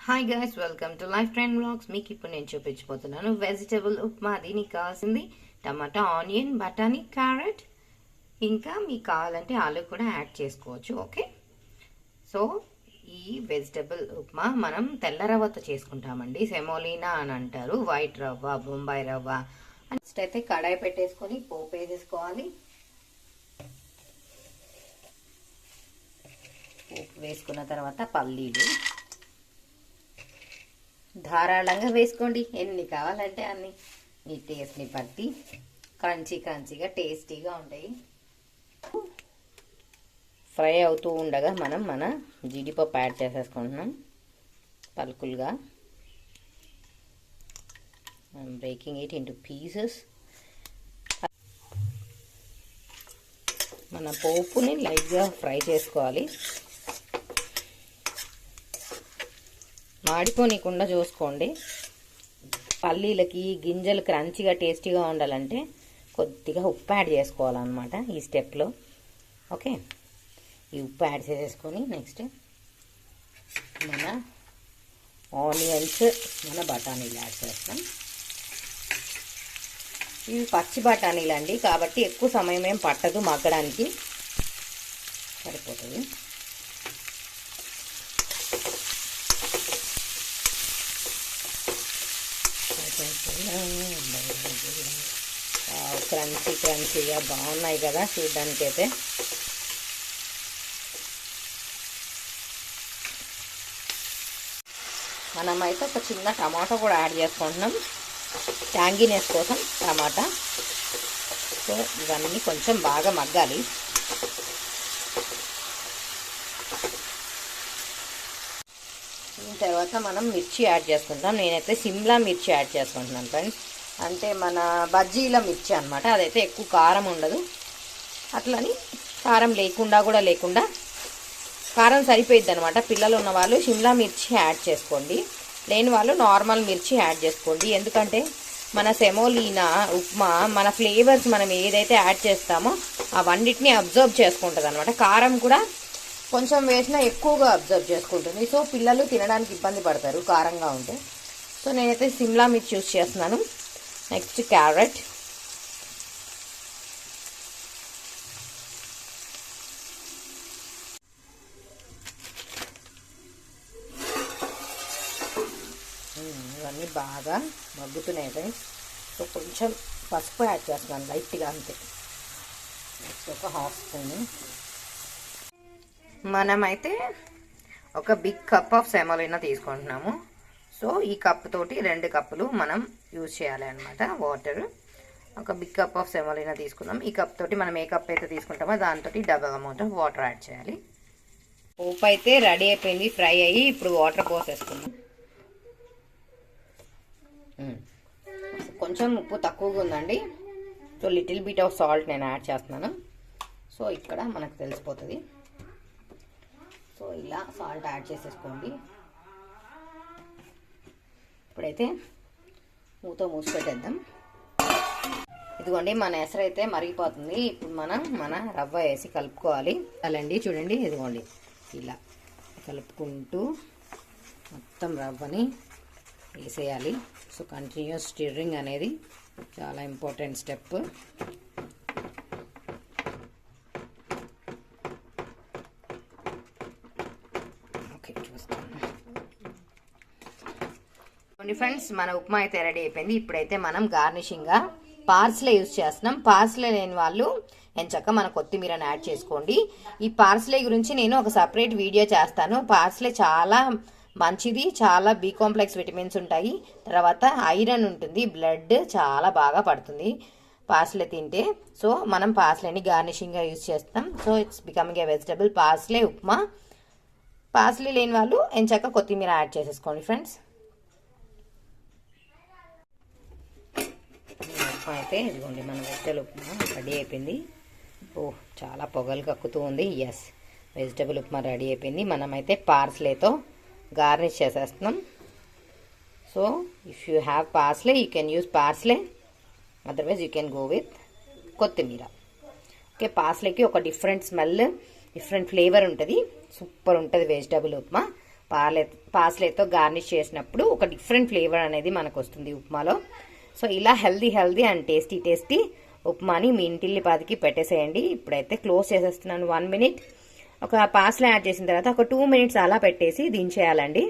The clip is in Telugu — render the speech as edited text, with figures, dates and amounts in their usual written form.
Hi guys, welcome to Lifetrain vlogs. మీకు ఇప్పుడు నేను చూపించబోతున్నాను వెజిటబుల్ ఉప్మా. దీనికి కావాల్సింది టమాటా, ఆనియన్, బఠానీ, క్యారెట్, ఇంకా మీకు కావాలంటే ఆలు కూడా యాడ్ చేసుకోవచ్చు. ఓకే, సో ఈ వెజిటబుల్ ఉప్మా మనం తెల్ల రవ్వతో చేసుకుంటామండి. సెమోలినా అని అంటారు, వైట్ రవ్వ, బొంబాయి రవ్వ. నెక్స్ట్ అయితే కడాయి పెట్టేసుకొని పోపు వేసేసుకోవాలి. పోపు వేసుకున్న తర్వాత పల్లీలు ధారాళంగా వేసుకోండి, ఎన్ని కావాలంటే అన్ని. మీ టేస్ట్ని బట్టి క్రంచీగా టేస్టీగా ఉంటాయి. ఫ్రై అవుతూ ఉండగా మనం మన జీడిపప్పు యాడ్ చేసేసుకుంటున్నాం పలుకులుగా. I'm breaking it into pieces. మన పోపుని లైట్గా ఫ్రై చేసుకోవాలి, మాడిపోనీకుండా చూసుకోండి. పల్లీలకి గింజలు క్రంచిగా టేస్టీగా ఉండాలంటే కొద్దిగా ఉప్పు యాడ్ చేసుకోవాలన్నమాట ఈ స్టెప్లో. ఓకే, ఈ ఉప్పు యాడ్ చేసేసుకొని నెక్స్ట్ మన ఆనియన్స్, మన బఠానీలు యాడ్ చేస్తాం. ఇవి పచ్చి బఠానీలు అండి, కాబట్టి ఎక్కువ సమయం ఏం పట్టదు మగ్గడానికి, సరిపోతుంది. క్రంచీగా బాగున్నాయి కదా చూడడానికి అయితే. మనమైతే ఒక చిన్న టమాటా కూడా యాడ్ చేసుకుంటున్నాం, ట్యాంగీనెస్ కోసం టమాటా. సో ఇవన్నీ కొంచెం బాగా మగ్గాలి. తర్వాత మనం మిర్చి యాడ్ చేసుకుంటాం. నేనైతే సిమ్లా మిర్చి యాడ్ చేసుకుంటున్నాను ఫ్రెండ్స్, అంటే మన బజ్జీల మిర్చి అనమాట. అదైతే ఎక్కువ కారం ఉండదు, అట్లని కారం లేకుండా కారం సరిపోయిద్ది అనమాట. పిల్లలు ఉన్న వాళ్ళు సిమ్లా మిర్చి యాడ్ చేసుకోండి, లేని వాళ్ళు నార్మల్ మిర్చి యాడ్ చేసుకోండి. ఎందుకంటే మన సెమోలినా ఉప్మా మన ఫ్లేవర్స్ మనం ఏదైతే యాడ్ చేస్తామో అవన్నిటిని అబ్జర్వ్ చేసుకుంటుంది అనమాట. కారం కూడా కొంచెం వేసినా ఎక్కువగా అబ్జర్వ్ చేసుకుంటుంది. సో పిల్లలు తినడానికి ఇబ్బంది పడతారు కారంగా ఉంటే. సో నేనైతే సిమ్లా మిర్చి యూస్ చేస్తున్నాను. నెక్స్ట్ క్యారెట్, ఇవన్నీ బాగా మగ్గుతున్నాయి ఫ్రెండ్స్. సో కొంచెం పసుపు యాడ్ చేస్తున్నాను లైట్గా, అంతే. నెక్స్ట్ ఒక హాఫ్ స్పూన్. మనమైతే ఒక బిగ్ కప్ ఆఫ్ సెమోలినా తీసుకుంటున్నాము. సో ఈ కప్ తోటి 2 కప్పులు మనం యూజ్ చేయాలి అనమాట వాటర్. ఒక బిగ్ కప్ ఆఫ్ సెమోలినా తీసుకుందాం. ఈ కప్ తోటి మనం ఏ కప్ అయితే తీసుకుంటామో దాంతో double amount of water add చేయాలి. ఉప్పు అయితే రెడీ అయిపోయింది, ఫ్రై అయ్యి. ఇప్పుడు వాటర్ పోసేసుకుందాం. కొంచెం ఉప్పు తక్కువగా ఉందండి, so little bit of salt నేను యాడ్ చేస్తున్నాను. సో ఇక్కడ మనకు తెలిసిపోతుంది. సో ఇలా సాల్ట్ యాడ్ చేసేసుకోండి. ఇప్పుడైతే మూత మూసి పెట్టేద్దాం. ఇదిగోండి మన ఎసరు అయితే మరిగిపోతుంది. ఇప్పుడు మనం మన రవ్వ వేసి కలుపుకోవాలి. అలాండి చూడండి, ఇదిగోండి ఇలా కలుపుకుంటూ మొత్తం రవ్వని వేసేయాలి. సో కంటిన్యూస్ స్టిర్రింగ్ అనేది చాలా ఇంపార్టెంట్ స్టెప్. ఫ్రెండ్స్ మన ఉప్మా అయితే రెడీ అయిపోయింది. ఇప్పుడైతే మనం గార్నిషింగ్గా పార్స్లే యూజ్ చేస్తున్నాం. పార్స్లే లేని వాళ్ళు ఎంచక్క మన కొత్తిమీరని యాడ్ చేసుకోండి. ఈ పార్స్లే గురించి నేను ఒక సపరేట్ వీడియో చేస్తాను. పార్స్లే చాలా మంచిది, చాలా బి కాంప్లెక్స్ విటమిన్స్ ఉంటాయి, తర్వాత ఐరన్ ఉంటుంది, బ్లడ్ చాలా బాగా పడుతుంది పార్స్లే తింటే. సో మనం పార్స్లేని గార్నిషింగ్గా యూజ్ చేస్తాం. So it's becoming a vegetable parsley upma. Parsley లేని వాళ్ళు ఎంచక్క కొత్తిమీర యాడ్ చేసేసుకోండి ఫ్రెండ్స్. ఉప్మా అయితే ఇదిగోండి మన వెజిటబుల్ ఉప్మా రెడీ అయిపోయింది. ఓహ్ చాలా పొగలు కక్కుతూ ఉంది. ఎస్, వెజిటబుల్ ఉప్మా రెడీ అయిపోయింది. మనమైతే పార్స్లేతో గార్నిష్ చేసేస్తున్నాం. So if you have parsley you can use parsley, otherwise you can go with kothimeera. Okay, పార్స్లేకి ఒక డిఫరెంట్ స్మెల్, డిఫరెంట్ ఫ్లేవర్ ఉంటుంది, సూపర్ ఉంటుంది వెజిటబుల్ ఉప్మా. పాస్లేతో గార్నిష్ చేసినప్పుడు ఒక డిఫరెంట్ ఫ్లేవర్ అనేది మనకు వస్తుంది ఉప్మాలో. సో ఇలా హెల్దీ అండ్ టేస్టీ ఉప్మాని మీ ఇంటిల్లిపాదికి పెట్టేసేయండి. ఇప్పుడైతే క్లోజ్ చేసేస్తున్నాను. 1 minute ఒక పాస్లో యాడ్ చేసిన తర్వాత ఒక 2 minutes అలా పెట్టేసి దించేయాలండి.